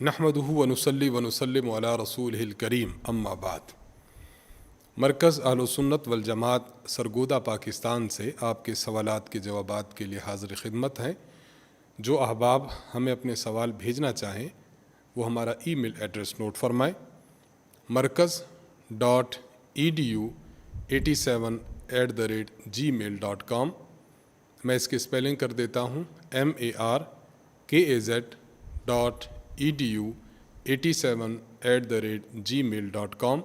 نحمدہ ونصلی ونسلم علی رسولہ الکریم اما بعد۔ مرکز اہل سنت والجماعت سرگودہ پاکستان سے آپ کے سوالات کے جوابات کے لیے حاضر خدمت ہیں۔ جو احباب ہمیں اپنے سوال بھیجنا چاہیں وہ ہمارا ای میل ایڈریس نوٹ فرمائیں: markaz.edu87@gmail.com۔ میں اس کی اسپیلنگ کر دیتا ہوں: markaz.edu87@gmail.com۔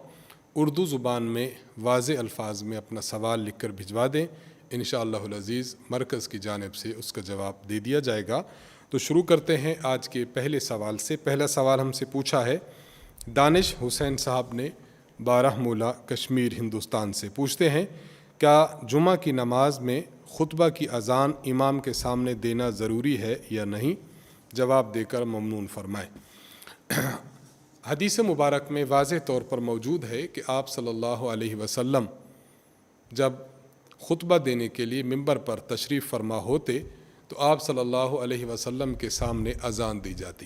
اردو زبان میں واضح الفاظ میں اپنا سوال لکھ کر بھجوا دیں، انشاءاللہ العزیز مرکز کی جانب سے اس کا جواب دے دیا جائے گا۔ تو شروع کرتے ہیں آج کے پہلے سوال سے۔ پہلا سوال ہم سے پوچھا ہے دانش حسین صاحب نے بارہمولہ کشمیر ہندوستان سے۔ پوچھتے ہیں کیا جمعہ کی نماز میں خطبہ کی اذان امام کے سامنے دینا ضروری ہے یا نہیں؟ جواب دے کر ممنون فرمائیں۔ حدیث مبارک میں واضح طور پر موجود ہے کہ آپ صلی اللہ علیہ وسلم جب خطبہ دینے کے لیے ممبر پر تشریف فرما ہوتے تو آپ صلی اللہ علیہ وسلم کے سامنے اذان دی جاتی،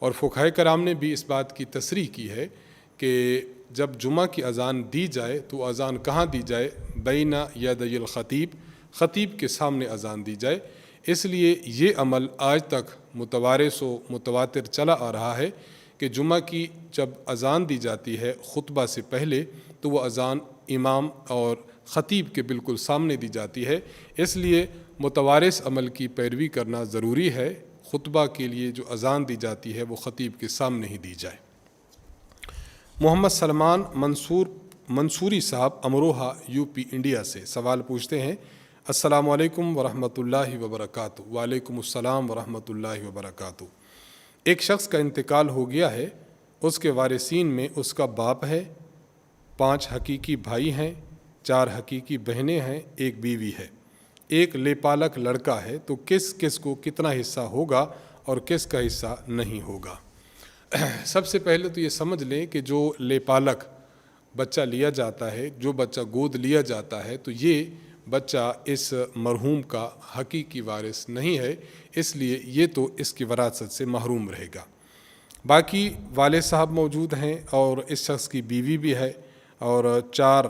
اور فقہاء کرام نے بھی اس بات کی تصریح کی ہے کہ جب جمعہ کی اذان دی جائے تو اذان کہاں دی جائے؟ بین یدی الخطیب، خطیب کے سامنے اذان دی جائے۔ اس لیے یہ عمل آج تک متوارث و متواتر چلا آ رہا ہے کہ جمعہ کی جب اذان دی جاتی ہے خطبہ سے پہلے تو وہ اذان امام اور خطیب کے بالکل سامنے دی جاتی ہے۔ اس لیے متوارث عمل کی پیروی کرنا ضروری ہے۔ خطبہ کے لیے جو اذان دی جاتی ہے وہ خطیب کے سامنے ہی دی جائے۔ محمد سلمان منصوری صاحب امروہہ یو پی انڈیا سے سوال پوچھتے ہیں: السلام علیکم ورحمۃ اللہ وبرکاتہ۔ وعلیکم السلام ورحمۃ اللہ وبرکاتہ۔ ایک شخص کا انتقال ہو گیا ہے، اس کے وارثین میں اس کا باپ ہے، 5 حقیقی بھائی ہیں، 4 حقیقی بہنیں ہیں، 1 بیوی ہے، 1 لیپالک لڑکا ہے، تو کس کس کو کتنا حصہ ہوگا اور کس کا حصہ نہیں ہوگا؟ سب سے پہلے تو یہ سمجھ لیں کہ جو لیپالک بچہ لیا جاتا ہے، جو بچہ گود لیا جاتا ہے، تو یہ بچہ اس مرحوم کا حقیقی وارث نہیں ہے، اس لیے یہ تو اس کی وراثت سے محروم رہے گا۔ باقی والد صاحب موجود ہیں اور اس شخص کی بیوی بھی ہے اور 4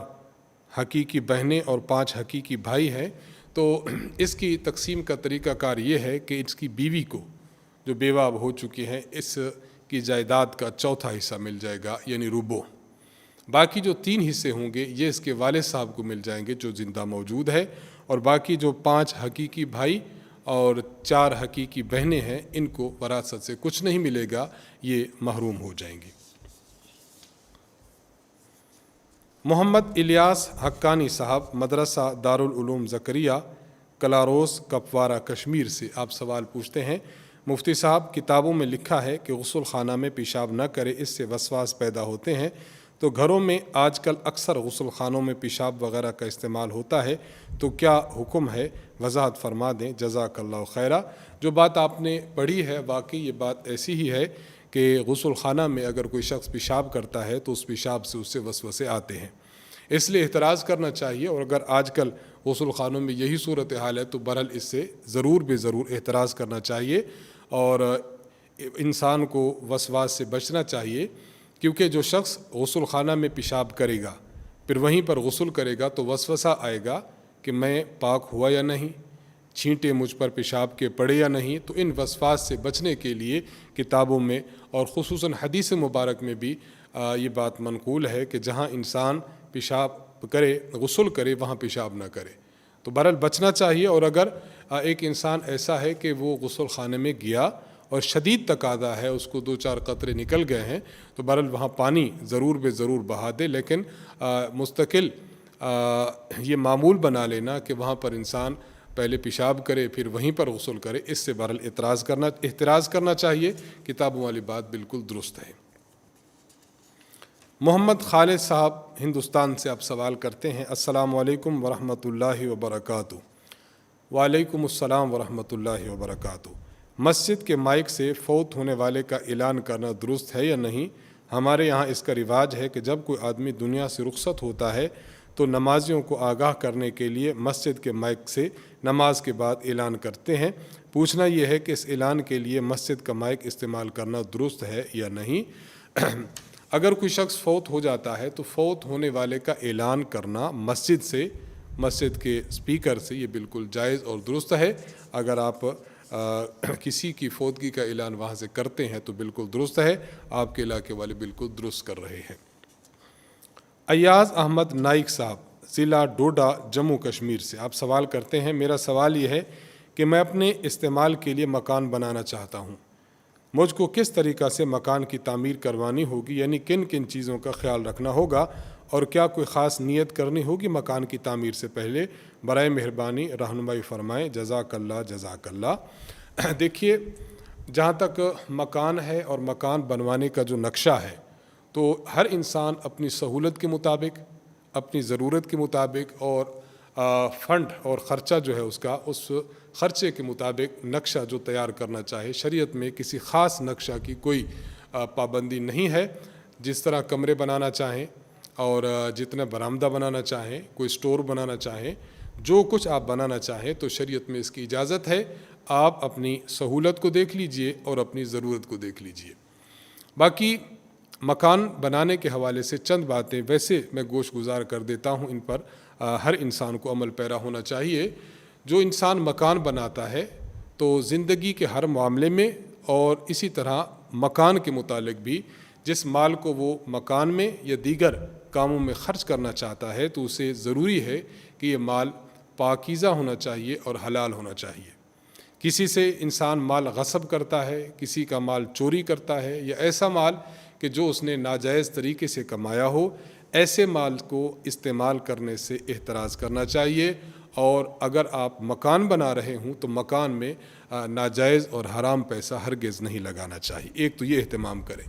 حقیقی بہنیں اور 5 حقیقی بھائی ہیں، تو اس کی تقسیم کا طریقہ کار یہ ہے کہ اس کی بیوی کو جو بیوہ ہو چکی ہیں اس کی جائیداد کا 4تھا حصہ مل جائے گا، یعنی ربع۔ باقی جو 3 حصے ہوں گے یہ اس کے والد صاحب کو مل جائیں گے جو زندہ موجود ہے، اور باقی جو 5 حقیقی بھائی اور 4 حقیقی بہنیں ہیں ان کو وراثت سے کچھ نہیں ملے گا، یہ محروم ہو جائیں گے۔ محمد الیاس حقانی صاحب مدرسہ دارالعلوم زکریا کلاروس کپوارہ کشمیر سے آپ سوال پوچھتے ہیں: مفتی صاحب، کتابوں میں لکھا ہے کہ غسل خانہ میں پیشاب نہ کرے، اس سے وسواس پیدا ہوتے ہیں، تو گھروں میں آج کل اکثر غسل خانوں میں پیشاب وغیرہ کا استعمال ہوتا ہے، تو کیا حکم ہے؟ وضاحت فرما دیں، جزاک اللہ خیرہ۔ جو بات آپ نے پڑھی ہے واقعی یہ بات ایسی ہی ہے کہ غسل خانہ میں اگر کوئی شخص پیشاب کرتا ہے تو اس پیشاب سے اس سے وسوسے آتے ہیں، اس لیے احتراز کرنا چاہیے، اور اگر آج کل غسل خانوں میں یہی صورتحال ہے تو بہرحال اس سے ضرور احتراز کرنا چاہیے اور انسان کو وسواس سے بچنا چاہیے، کیونکہ جو شخص غسل خانہ میں پیشاب کرے گا پھر وہیں پر غسل کرے گا تو وسوسہ آئے گا کہ میں پاک ہوا یا نہیں، چھینٹے مجھ پر پیشاب کے پڑے یا نہیں۔ تو ان وسواس سے بچنے کے لیے کتابوں میں اور خصوصاً حدیث مبارک میں بھی یہ بات منقول ہے کہ جہاں انسان پیشاب کرے، غسل کرے، وہاں پیشاب نہ کرے، تو بہرحال بچنا چاہیے۔ اور اگر ایک انسان ایسا ہے کہ وہ غسل خانے میں گیا اور شدید تقاضا ہے، اس کو 2-4 قطرے نکل گئے ہیں، تو بہرحال وہاں پانی ضرور بہا دے، لیکن مستقل یہ معمول بنا لینا کہ وہاں پر انسان پہلے پیشاب کرے پھر وہیں پر غسل کرے، اس سے بہرحال احتراز کرنا چاہیے۔ کتابوں والی بات بالکل درست ہے۔ محمد خالد صاحب ہندوستان سے آپ سوال کرتے ہیں: السلام علیکم ورحمۃ اللہ وبرکاتہ۔ وعلیکم السلام ورحمۃ اللہ وبرکاتہ۔ مسجد کے مائک سے فوت ہونے والے کا اعلان کرنا درست ہے یا نہیں؟ ہمارے یہاں اس کا رواج ہے کہ جب کوئی آدمی دنیا سے رخصت ہوتا ہے تو نمازیوں کو آگاہ کرنے کے لیے مسجد کے مائک سے نماز کے بعد اعلان کرتے ہیں۔ پوچھنا یہ ہے کہ اس اعلان کے لیے مسجد کا مائک استعمال کرنا درست ہے یا نہیں۔ اگر کوئی شخص فوت ہو جاتا ہے تو فوت ہونے والے کا اعلان کرنا مسجد کے اسپیکر سے یہ بالکل جائز اور درست ہے۔ اگر آپ کسی کی فوتگی کا اعلان وہاں سے کرتے ہیں تو بالکل درست ہے، آپ کے علاقے والے بالکل درست کر رہے ہیں۔ ایاز احمد نائک صاحب ضلع ڈوڈا جموں کشمیر سے آپ سوال کرتے ہیں، میرا سوال یہ ہے کہ میں اپنے استعمال کے لیے مکان بنانا چاہتا ہوں، مجھ کو کس طریقہ سے مکان کی تعمیر کروانی ہوگی، یعنی کن کن چیزوں کا خیال رکھنا ہوگا، اور کیا کوئی خاص نیت کرنی ہوگی مکان کی تعمیر سے پہلے؟ برائے مہربانی رہنمائی فرمائیں، جزاک اللہ جزاک اللہ۔ دیکھیے، جہاں تک مکان ہے اور مکان بنوانے کا جو نقشہ ہے، تو ہر انسان اپنی سہولت کے مطابق، اپنی ضرورت کے مطابق اور فنڈ اور خرچہ جو ہے اس خرچے کے مطابق نقشہ جو تیار کرنا چاہے۔ شریعت میں کسی خاص نقشہ کی کوئی پابندی نہیں ہے۔ جس طرح کمرے بنانا چاہیں اور جتنا برآمدہ بنانا چاہیں، کوئی سٹور بنانا چاہیں، جو کچھ آپ بنانا چاہیں تو شریعت میں اس کی اجازت ہے۔ آپ اپنی سہولت کو دیکھ لیجئے اور اپنی ضرورت کو دیکھ لیجئے۔ باقی مکان بنانے کے حوالے سے چند باتیں ویسے میں گوش گزار کر دیتا ہوں، ان پر ہر انسان کو عمل پیرا ہونا چاہیے۔ جو انسان مکان بناتا ہے تو زندگی کے ہر معاملے میں اور اسی طرح مکان کے متعلق بھی جس مال کو وہ مکان میں یا دیگر کاموں میں خرچ کرنا چاہتا ہے تو اسے ضروری ہے کہ یہ مال پاکیزہ ہونا چاہیے اور حلال ہونا چاہیے۔ کسی سے انسان مال غصب کرتا ہے، کسی کا مال چوری کرتا ہے، یا ایسا مال کہ جو اس نے ناجائز طریقے سے کمایا ہو، ایسے مال کو استعمال کرنے سے احتراز کرنا چاہیے۔ اور اگر آپ مکان بنا رہے ہوں تو مکان میں ناجائز اور حرام پیسہ ہرگز نہیں لگانا چاہیے۔ ایک تو یہ اہتمام کریں۔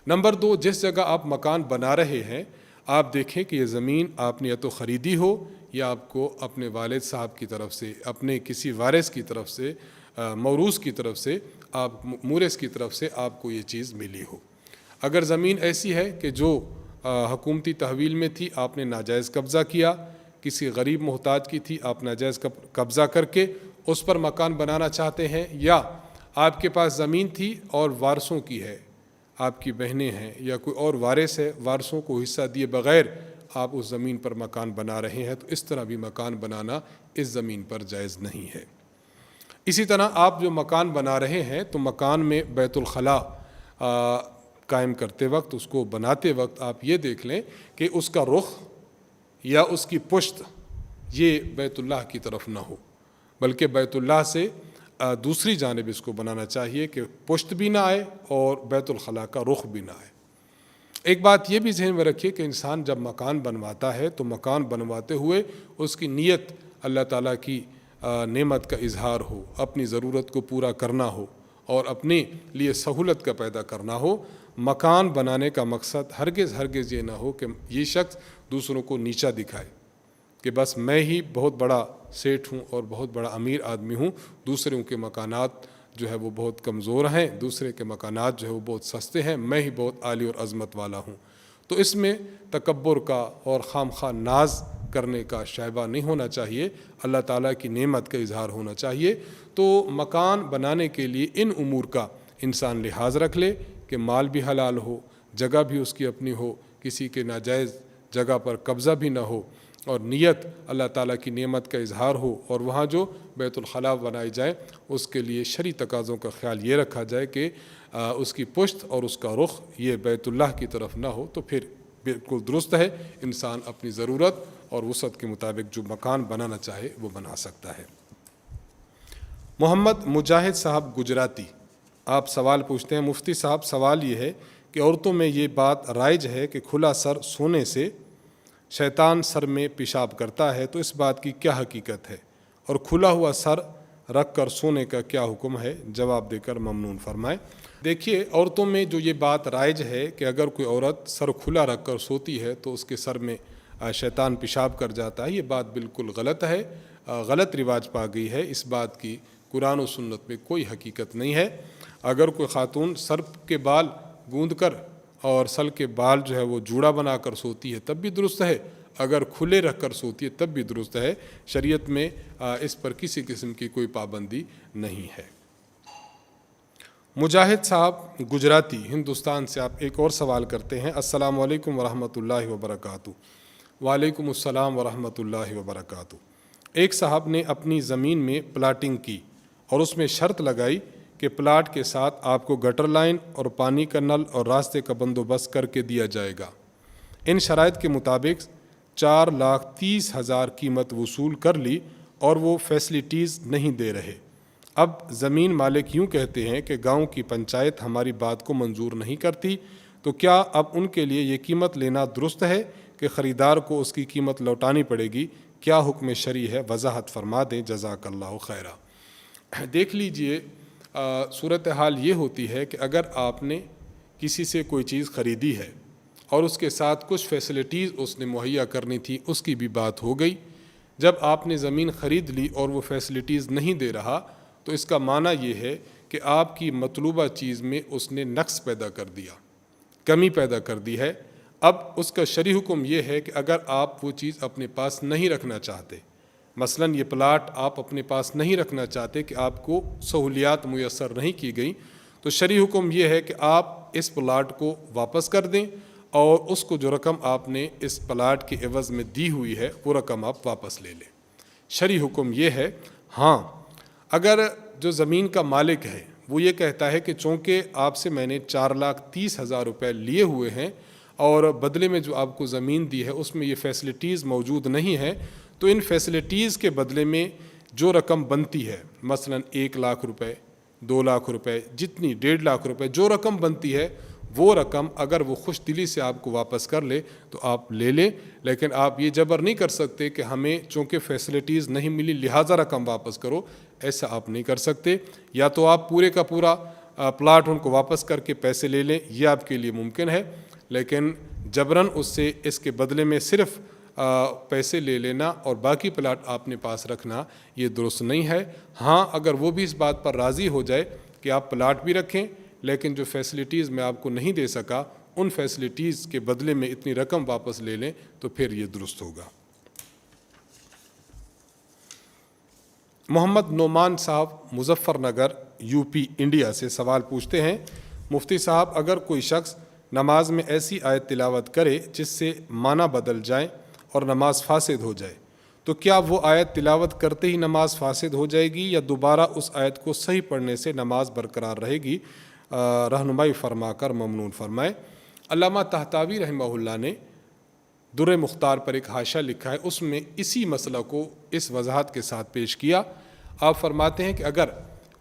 نمبر 2، جس جگہ آپ مکان بنا رہے ہیں آپ دیکھیں کہ یہ زمین آپ نے یا تو خریدی ہو یا آپ کو اپنے والد صاحب کی طرف سے، اپنے کسی وارث کی طرف سے، موروث کی طرف سے، مورث کی طرف سے آپ کو یہ چیز ملی ہو۔ اگر زمین ایسی ہے کہ جو حکومتی تحویل میں تھی، آپ نے ناجائز قبضہ کیا، کسی غریب محتاج کی تھی، آپ ناجائز قبضہ کر کے اس پر مکان بنانا چاہتے ہیں، یا آپ کے پاس زمین تھی اور وارثوں کی ہے، آپ کی بہنیں ہیں یا کوئی اور وارث ہے، وارثوں کو حصہ دیے بغیر آپ اس زمین پر مکان بنا رہے ہیں، تو اس طرح بھی مکان بنانا اس زمین پر جائز نہیں ہے۔ اسی طرح آپ جو مکان بنا رہے ہیں تو مکان میں بیت الخلاء قائم کرتے وقت، اس کو بناتے وقت آپ یہ دیکھ لیں کہ اس کا رخ یا اس کی پشت یہ بیت اللہ کی طرف نہ ہو، بلکہ بیت اللہ سے دوسری جانب اس کو بنانا چاہیے کہ پشت بھی نہ آئے اور بیت الخلاء کا رخ بھی نہ آئے۔ ایک بات یہ بھی ذہن میں رکھیے کہ انسان جب مکان بنواتا ہے تو مکان بنواتے ہوئے اس کی نیت اللہ تعالیٰ کی نعمت کا اظہار ہو، اپنی ضرورت کو پورا کرنا ہو اور اپنے لیے سہولت کا پیدا کرنا ہو۔ مکان بنانے کا مقصد ہرگز یہ نہ ہو کہ یہ شخص دوسروں کو نیچا دکھائے کہ بس میں ہی بہت بڑا سیٹھ ہوں اور بہت بڑا امیر آدمی ہوں، دوسروں کے مکانات جو ہے وہ بہت کمزور ہیں، دوسرے کے مکانات جو ہے وہ بہت سستے ہیں، میں ہی بہت عالی اور عظمت والا ہوں۔ تو اس میں تکبر کا اور خام خواہ ناز کرنے کا شائبہ نہیں ہونا چاہیے، اللہ تعالیٰ کی نعمت کا اظہار ہونا چاہیے۔ تو مکان بنانے کے لیے ان امور کا انسان لحاظ رکھ لے کہ مال بھی حلال ہو، جگہ بھی اس کی اپنی ہو، کسی کے ناجائز جگہ پر قبضہ بھی نہ ہو، اور نیت اللہ تعالیٰ کی نعمت کا اظہار ہو، اور وہاں جو بیت الخلاء بنائی جائے اس کے لیے شرعی تقاضوں کا خیال یہ رکھا جائے کہ اس کی پشت اور اس کا رخ یہ بیت اللہ کی طرف نہ ہو، تو پھر بالکل درست ہے، انسان اپنی ضرورت اور وسعت کے مطابق جو مکان بنانا چاہے وہ بنا سکتا ہے۔ محمد مجاہد صاحب گجراتی آپ سوال پوچھتے ہیں، مفتی صاحب سوال یہ ہے کہ عورتوں میں یہ بات رائج ہے کہ کھلا سر سونے سے شیطان سر میں پیشاب کرتا ہے، تو اس بات کی کیا حقیقت ہے، اور کھلا ہوا سر رکھ کر سونے کا کیا حکم ہے؟ جواب دے کر ممنون فرمائیں۔ دیکھیے، عورتوں میں جو یہ بات رائج ہے کہ اگر کوئی عورت سر کھلا رکھ کر سوتی ہے تو اس کے سر میں شیطان پیشاب کر جاتا ہے، یہ بات بالکل غلط ہے، غلط رواج پا گئی ہے۔ اس بات کی قرآن و سنت میں کوئی حقیقت نہیں ہے۔ اگر کوئی خاتون سر کے بال گوندھ کر اور سل کے بال جو ہے وہ جوڑا بنا کر سوتی ہے تب بھی درست ہے، اگر کھلے رکھ کر سوتی ہے تب بھی درست ہے، شریعت میں اس پر کسی قسم کی کوئی پابندی نہیں ہے۔ مجاہد صاحب گجراتی ہندوستان سے آپ ایک اور سوال کرتے ہیں۔ السلام علیکم ورحمۃ اللہ وبرکاتہ۔ وعلیکم السلام ورحمۃ اللہ وبرکاتہ۔ ایک صاحب نے اپنی زمین میں پلاٹنگ کی اور اس میں شرط لگائی کہ پلاٹ کے ساتھ آپ کو گٹر لائن اور پانی کا نل اور راستے کا بندوبست کر کے دیا جائے گا۔ ان شرائط کے مطابق 4,30,000 قیمت وصول کر لی اور وہ فیسلٹیز نہیں دے رہے۔ اب زمین مالک یوں کہتے ہیں کہ گاؤں کی پنچایت ہماری بات کو منظور نہیں کرتی، تو کیا اب ان کے لیے یہ قیمت لینا درست ہے کہ خریدار کو اس کی قیمت لوٹانی پڑے گی؟ کیا حکم شرعی ہے؟ وضاحت فرما دیں، جزاک اللہ خیرہ۔ دیکھ لیجئے، صورتحال یہ ہوتی ہے کہ اگر آپ نے کسی سے کوئی چیز خریدی ہے اور اس کے ساتھ کچھ فیسلٹیز اس نے مہیا کرنی تھی، اس کی بھی بات ہو گئی۔ جب آپ نے زمین خرید لی اور وہ فیسلٹیز نہیں دے رہا تو اس کا معنی یہ ہے کہ آپ کی مطلوبہ چیز میں اس نے نقص پیدا کر دیا، کمی پیدا کر دی ہے۔ اب اس کا شرعی حکم یہ ہے کہ اگر آپ وہ چیز اپنے پاس نہیں رکھنا چاہتے، مثلاً یہ پلاٹ آپ اپنے پاس نہیں رکھنا چاہتے کہ آپ کو سہولیات میسر نہیں کی گئیں، تو شرعی حکم یہ ہے کہ آپ اس پلاٹ کو واپس کر دیں اور اس کو جو رقم آپ نے اس پلاٹ کے عوض میں دی ہوئی ہے وہ رقم آپ واپس لے لیں۔ شرعی حکم یہ ہے۔ ہاں، اگر جو زمین کا مالک ہے وہ یہ کہتا ہے کہ چونکہ آپ سے میں نے 4,30,000 روپے لیے ہوئے ہیں اور بدلے میں جو آپ کو زمین دی ہے اس میں یہ فیسلٹیز موجود نہیں ہے، تو ان فیسلٹیز کے بدلے میں جو رقم بنتی ہے، مثلاً 1,00,000 روپے، 2,00,000 روپے، جتنی 1.5 روپے جو رقم بنتی ہے، وہ رقم اگر وہ خوش دلی سے آپ کو واپس کر لے تو آپ لے لیں، لیکن آپ یہ جبر نہیں کر سکتے کہ ہمیں چونکہ فیسلٹیز نہیں ملی لہٰذا رقم واپس کرو، ایسا آپ نہیں کر سکتے۔ یا تو آپ پورے کا پورا پلاٹ ان کو واپس کر کے پیسے لے لیں، یہ آپ کے لیے ممکن ہے، لیکن جبراً اس سے اس کے بدلے میں صرف پیسے لے لینا اور باقی پلاٹ آپ نے پاس رکھنا یہ درست نہیں ہے۔ ہاں، اگر وہ بھی اس بات پر راضی ہو جائے کہ آپ پلاٹ بھی رکھیں لیکن جو فیسلٹیز میں آپ کو نہیں دے سکا ان فیسلٹیز کے بدلے میں اتنی رقم واپس لے لیں تو پھر یہ درست ہوگا۔ محمد نعمان صاحب Muzaffar Nagar U P India سے سوال پوچھتے ہیں، مفتی صاحب اگر کوئی شخص نماز میں ایسی آیت تلاوت کرے جس سے معنی بدل جائیں اور نماز فاسد ہو جائے تو کیا وہ آیت تلاوت کرتے ہی نماز فاسد ہو جائے گی یا دوبارہ اس آیت کو صحیح پڑھنے سے نماز برقرار رہے گی؟ رہنمائی فرما کر ممنون فرمائے۔ علامہ طہطاوی رحمہ اللہ نے در مختار پر ایک حاشیہ لکھا ہے، اس میں اسی مسئلہ کو اس وضاحت کے ساتھ پیش کیا۔ آپ فرماتے ہیں کہ اگر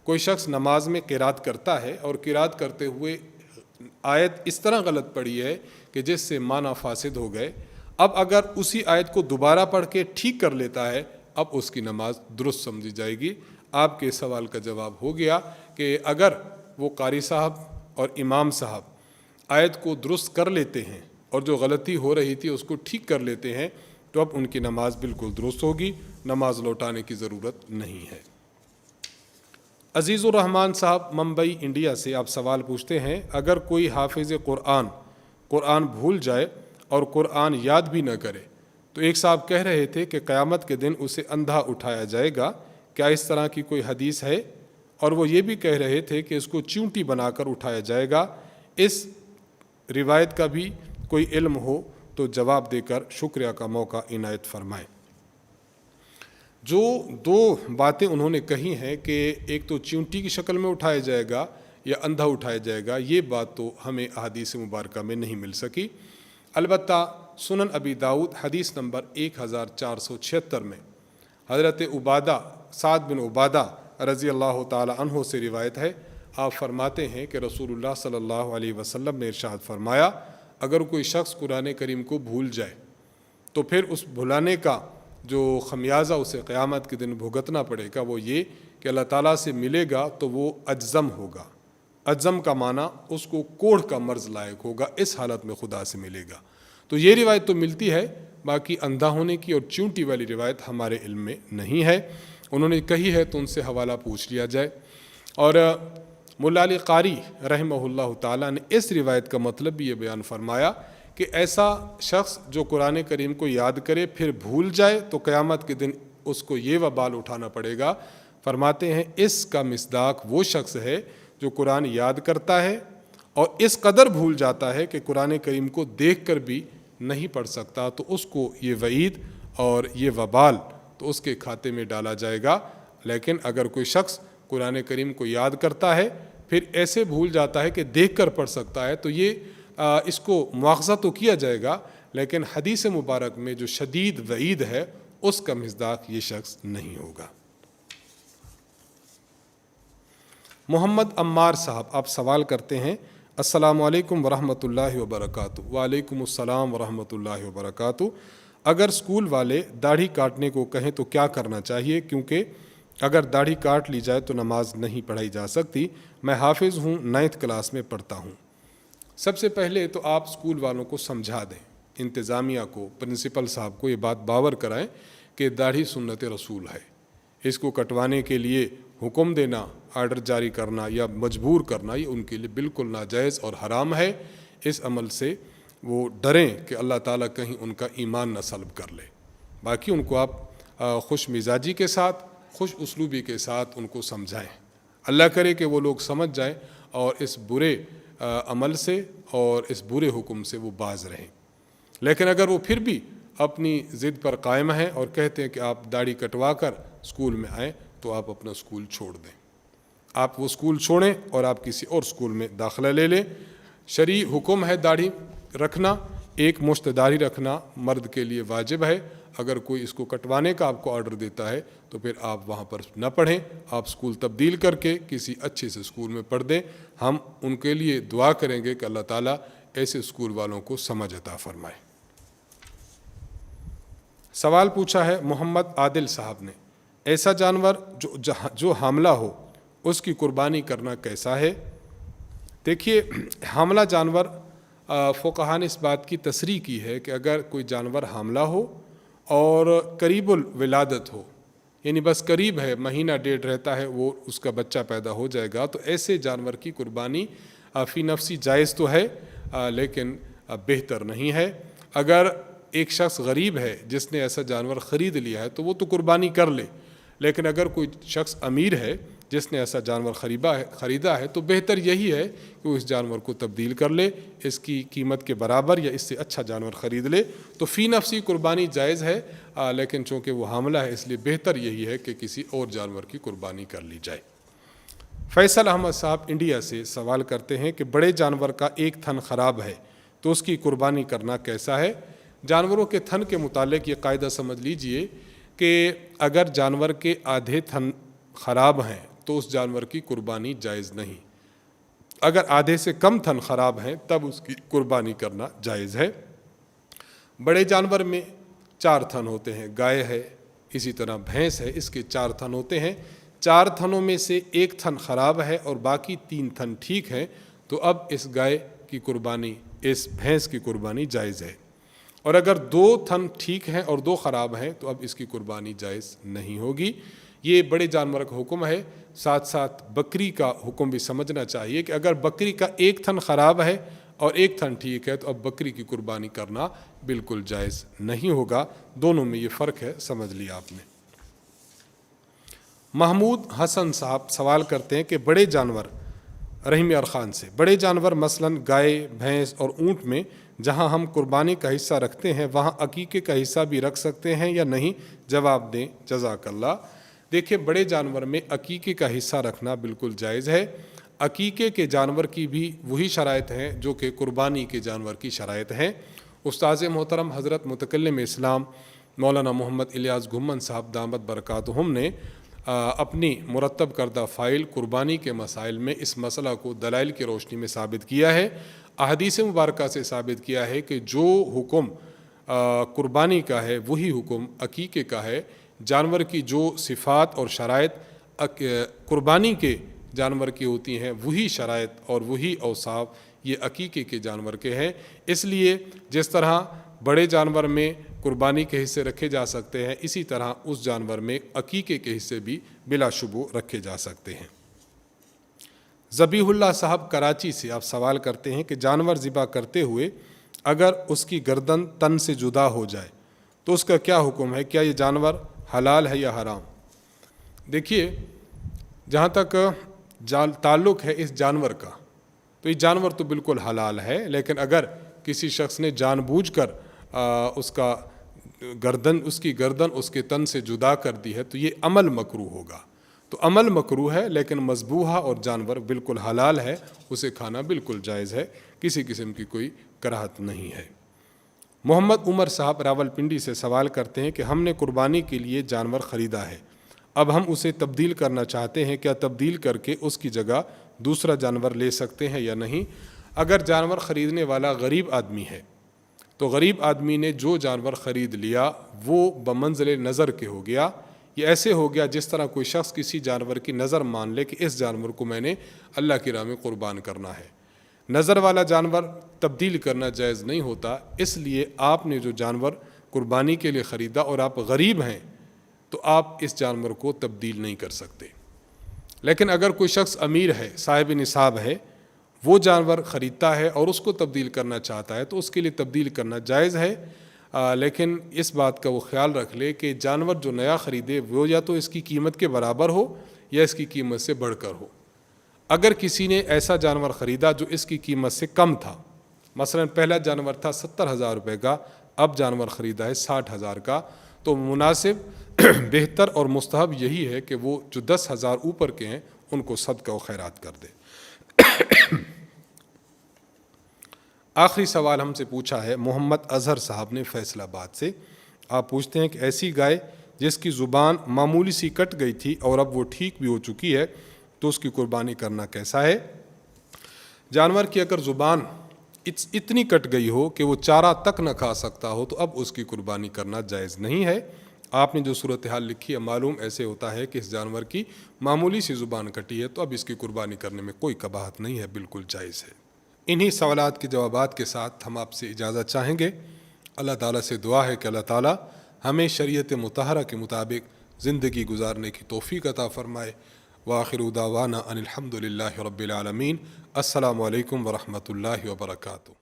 کوئی شخص نماز میں قرات کرتا ہے اور قرات کرتے ہوئے آیت اس طرح غلط پڑھی ہے کہ جس سے معنی فاسد ہو گئے، اب اگر اسی آیت کو دوبارہ پڑھ کے ٹھیک کر لیتا ہے اب اس کی نماز درست سمجھی جائے گی۔ آپ کے سوال کا جواب ہو گیا کہ اگر وہ قاری صاحب اور امام صاحب آیت کو درست کر لیتے ہیں اور جو غلطی ہو رہی تھی اس کو ٹھیک کر لیتے ہیں تو اب ان کی نماز بالکل درست ہوگی، نماز لوٹانے کی ضرورت نہیں ہے۔ عزیز الرحمن صاحب ممبئی انڈیا سے آپ سوال پوچھتے ہیں، اگر کوئی حافظ قرآن بھول جائے اور قرآن یاد بھی نہ کرے تو ایک صاحب کہہ رہے تھے کہ قیامت کے دن اسے اندھا اٹھایا جائے گا، کیا اس طرح کی کوئی حدیث ہے؟ اور وہ یہ بھی کہہ رہے تھے کہ اس کو چونٹی بنا کر اٹھایا جائے گا، اس روایت کا بھی کوئی علم ہو تو جواب دے کر شکریہ کا موقع عنایت فرمائیں۔ جو دو باتیں انہوں نے کہی ہیں کہ ایک تو چونٹی کی شکل میں اٹھایا جائے گا یا اندھا اٹھایا جائے گا، یہ بات تو ہمیں احادیث مبارکہ میں نہیں مل سکی۔ البتہ سنن ابی داؤد حدیث نمبر 1476 میں حضرت سعد بن عبادہ رضی اللہ تعالی عنہ سے روایت ہے، آپ فرماتے ہیں کہ رسول اللہ صلی اللہ علیہ وسلم نے ارشاد فرمایا، اگر کوئی شخص قرآن کریم کو بھول جائے تو پھر اس بھلانے کا جو خمیازہ اسے قیامت کے دن بھگتنا پڑے گا وہ یہ کہ اللہ تعالیٰ سے ملے گا تو وہ اجزم ہوگا۔ اجزم کا معنی اس کو کوڑھ کا مرض لائق ہوگا، اس حالت میں خدا سے ملے گا۔ تو یہ روایت تو ملتی ہے، باقی اندھا ہونے کی اور چونٹی والی روایت ہمارے علم میں نہیں ہے، انہوں نے کہی ہے تو ان سے حوالہ پوچھ لیا جائے۔ اور مولا علی قاری رحمہ اللہ تعالیٰ نے اس روایت کا مطلب بھی یہ بیان فرمایا کہ کہ ایسا شخص جو قرآن کریم کو یاد کرے پھر بھول جائے تو قیامت کے دن اس کو یہ وبال اٹھانا پڑے گا۔ فرماتے ہیں اس کا مصداق وہ شخص ہے جو قرآن یاد کرتا ہے اور اس قدر بھول جاتا ہے کہ قرآن کریم کو دیکھ کر بھی نہیں پڑھ سکتا، تو اس کو یہ وعید اور یہ وبال تو اس کے کھاتے میں ڈالا جائے گا۔ لیکن اگر کوئی شخص قرآن کریم کو یاد کرتا ہے پھر ایسے بھول جاتا ہے کہ دیکھ کر پڑھ سکتا ہے، تو یہ اس کو مواخذہ تو کیا جائے گا، لیکن حدیث مبارک میں جو شدید وعید ہے اس کا مصداق یہ شخص نہیں ہوگا۔ محمد عمار صاحب آپ سوال کرتے ہیں، السلام علیکم ورحمۃ اللہ وبرکاتہ۔ وعلیکم السلام ورحمۃ اللہ وبرکاتہ۔ اگر اسکول والے داڑھی کاٹنے کو کہیں تو کیا کرنا چاہیے؟ کیونکہ اگر داڑھی کاٹ لی جائے تو نماز نہیں پڑھائی جا سکتی۔ میں حافظ ہوں، 9th کلاس میں پڑھتا ہوں۔ سب سے پہلے تو آپ اسکول والوں کو سمجھا دیں، انتظامیہ کو، پرنسپل صاحب کو یہ بات باور کرائیں کہ داڑھی سنت رسول ہے، اس کو کٹوانے کے لیے حکم دینا، آرڈر جاری کرنا یا مجبور کرنا یہ ان کے لیے بالکل ناجائز اور حرام ہے۔ اس عمل سے وہ ڈریں کہ اللہ تعالیٰ کہیں ان کا ایمان نہ سلب کر لے۔ باقی ان کو آپ خوش مزاجی کے ساتھ، خوش اسلوبی کے ساتھ ان کو سمجھائیں۔ اللہ کرے کہ وہ لوگ سمجھ جائیں اور اس برے عمل سے اور اس برے حکم سے وہ باز رہیں۔ لیکن اگر وہ پھر بھی اپنی ضد پر قائم ہیں اور کہتے ہیں کہ آپ داڑھی کٹوا کر اسکول میں آئیں، تو آپ اپنا اسکول چھوڑ دیں۔ آپ وہ اسکول چھوڑیں اور آپ کسی اور اسکول میں داخلہ لے لیں۔ شرعی حکم ہے داڑھی رکھنا، ایک مشت داڑھی رکھنا مرد کے لیے واجب ہے۔ اگر کوئی اس کو کٹوانے کا آپ کو آرڈر دیتا ہے تو پھر آپ وہاں پر نہ پڑھیں، آپ اسکول تبدیل کر کے کسی اچھے سے اسکول میں پڑھ دیں۔ ہم ان کے لیے دعا کریں گے کہ اللہ تعالیٰ ایسے اسکول والوں کو سمجھ عطا فرمائے۔ سوال پوچھا ہے محمد عادل صاحب نے، ایسا جانور جو حاملہ ہو اس کی قربانی کرنا کیسا ہے؟ دیکھیے، حاملہ جانور فقہاء نے اس بات کی تصریح کی ہے کہ اگر کوئی جانور حاملہ ہو اور قریب الولادت ہو، یعنی بس قریب ہے، مہینہ ڈیڑھ رہتا ہے وہ اس کا بچہ پیدا ہو جائے گا، تو ایسے جانور کی قربانی فی نفسی جائز تو ہے لیکن بہتر نہیں ہے۔ اگر ایک شخص غریب ہے جس نے ایسا جانور خرید لیا ہے تو وہ تو قربانی کر لے، لیکن اگر کوئی شخص امیر ہے جس نے ایسا جانور خریدا ہے تو بہتر یہی ہے کہ وہ اس جانور کو تبدیل کر لے، اس کی قیمت کے برابر یا اس سے اچھا جانور خرید لے، تو فی نفسی قربانی جائز ہے، لیکن چونکہ وہ حاملہ ہے اس لیے بہتر یہی ہے کہ کسی اور جانور کی قربانی کر لی جائے۔ فیصل احمد صاحب انڈیا سے سوال کرتے ہیں کہ بڑے جانور کا ایک تھن خراب ہے تو اس کی قربانی کرنا کیسا ہے؟ جانوروں کے تھن کے متعلق یہ قاعدہ سمجھ لیجئے کہ اگر جانور کے آدھے تھن خراب ہیں تو اس جانور کی قربانی جائز نہیں، اگر آدھے سے کم تھن خراب ہیں تب اس کی قربانی کرنا جائز ہے۔ بڑے جانور میں 4 تھن ہوتے ہیں، گائے ہے، اسی طرح بھینس ہے، اس کے 4 تھن ہوتے ہیں۔ 4 تھنوں میں سے 1 تھن خراب ہے اور باقی 3 تھن ٹھیک ہیں، تو اب اس گائے کی قربانی، اس بھینس کی قربانی جائز ہے۔ اور اگر 2 تھن ٹھیک ہیں اور 2 خراب ہیں تو اب اس کی قربانی جائز نہیں ہوگی۔ یہ بڑے جانور کا حکم ہے۔ ساتھ ساتھ بکری کا حکم بھی سمجھنا چاہیے کہ اگر بکری کا 1 تھن خراب ہے اور 1 تھن ٹھیک ہے تو اب بکری کی قربانی کرنا بالکل جائز نہیں ہوگا۔ دونوں میں یہ فرق ہے، سمجھ لیا آپ نے۔ محمود حسن صاحب سوال کرتے ہیں کہ بڑے جانور، رحیم ارخان سے، بڑے جانور مثلاً گائے، بھینس اور اونٹ میں جہاں ہم قربانی کا حصہ رکھتے ہیں وہاں عقیقے کا حصہ بھی رکھ سکتے ہیں یا نہیں؟ جواب دیں جزاک اللہ۔ دیکھیں، بڑے جانور میں عقیقے کا حصہ رکھنا بالکل جائز ہے۔ عقیقے کے جانور کی بھی وہی شرائط ہیں جو کہ قربانی کے جانور کی شرائط ہیں۔ استاذ محترم حضرت متکلم اسلام مولانا محمد الیاس گھمن صاحب دامت برکاتہم نے اپنی مرتب کردہ فائل قربانی کے مسائل میں اس مسئلہ کو دلائل کی روشنی میں ثابت کیا ہے، احادیث مبارکہ سے ثابت کیا ہے کہ جو حکم قربانی کا ہے وہی حکم عقیقے کا ہے۔ جانور کی جو صفات اور شرائط قربانی کے جانور کی ہوتی ہیں وہی شرائط اور وہی اوصاف یہ عقیقے کے جانور کے ہیں۔ اس لیے جس طرح بڑے جانور میں قربانی کے حصے رکھے جا سکتے ہیں، اسی طرح اس جانور میں عقیقے کے حصے بھی بلا شبہ رکھے جا سکتے ہیں۔ ذبیح اللہ صاحب کراچی سے آپ سوال کرتے ہیں کہ جانور ذبح کرتے ہوئے اگر اس کی گردن تن سے جدا ہو جائے تو اس کا کیا حکم ہے؟ کیا یہ جانور حلال ہے یا حرام؟ دیکھیے، جہاں تک تعلق ہے اس جانور کا، تو یہ جانور تو بالکل حلال ہے، لیکن اگر کسی شخص نے جان بوجھ کر اس کی گردن اس کے تن سے جدا کر دی ہے تو یہ عمل مکروہ ہوگا۔ تو عمل مکروہ ہے، لیکن مذبوحہ اور جانور بالکل حلال ہے، اسے کھانا بالکل جائز ہے، کسی قسم کی کوئی کراہت نہیں ہے۔ محمد عمر صاحب راولپنڈی سے سوال کرتے ہیں کہ ہم نے قربانی کے لیے جانور خریدا ہے، اب ہم اسے تبدیل کرنا چاہتے ہیں، کیا تبدیل کر کے اس کی جگہ دوسرا جانور لے سکتے ہیں یا نہیں؟ اگر جانور خریدنے والا غریب آدمی ہے تو غریب آدمی نے جو جانور خرید لیا وہ بمنزل نظر کے ہو گیا۔ یہ ایسے ہو گیا جس طرح کوئی شخص کسی جانور کی نظر مان لے کہ اس جانور کو میں نے اللہ کی راہ میں قربان کرنا ہے۔ نظر والا جانور تبدیل کرنا جائز نہیں ہوتا، اس لیے آپ نے جو جانور قربانی کے لیے خریدا اور آپ غریب ہیں تو آپ اس جانور کو تبدیل نہیں کر سکتے۔ لیکن اگر کوئی شخص امیر ہے، صاحب نصاب ہے، وہ جانور خریدتا ہے اور اس کو تبدیل کرنا چاہتا ہے تو اس کے لیے تبدیل کرنا جائز ہے، لیکن اس بات کا وہ خیال رکھ لے کہ جانور جو نیا خریدے وہ یا تو اس کی قیمت کے برابر ہو یا اس کی قیمت سے بڑھ کر ہو۔ اگر کسی نے ایسا جانور خریدا جو اس کی قیمت سے کم تھا، مثلا پہلا جانور تھا 70,000 روپے کا، اب جانور خریدا ہے 60,000 کا، تو مناسب بہتر اور مستحب یہی ہے کہ وہ جو 10,000 اوپر کے ہیں ان کو صدقہ و خیرات کر دے۔ آخری سوال ہم سے پوچھا ہے محمد اظہر صاحب نے فیصل آباد سے۔ آپ پوچھتے ہیں کہ ایسی گائے جس کی زبان معمولی سی کٹ گئی تھی اور اب وہ ٹھیک بھی ہو چکی ہے تو اس کی قربانی کرنا کیسا ہے؟ جانور کی اگر زبان اتنی کٹ گئی ہو کہ وہ چارہ تک نہ کھا سکتا ہو تو اب اس کی قربانی کرنا جائز نہیں ہے۔ آپ نے جو صورتحال لکھی ہے معلوم ایسے ہوتا ہے کہ اس جانور کی معمولی سی زبان کٹی ہے تو اب اس کی قربانی کرنے میں کوئی قباحت نہیں ہے، بالکل جائز ہے۔ انہی سوالات کے جوابات کے ساتھ ہم آپ سے اجازت چاہیں گے۔ اللہ تعالیٰ سے دعا ہے کہ اللہ تعالیٰ ہمیں شریعت مطہرہ کے مطابق زندگی گزارنے کی توفیق عطا فرمائے۔ وآخر دعوانا ان الحمد للہ رب العالمین۔ السلام علیکم ورحمۃ اللہ وبرکاتہ۔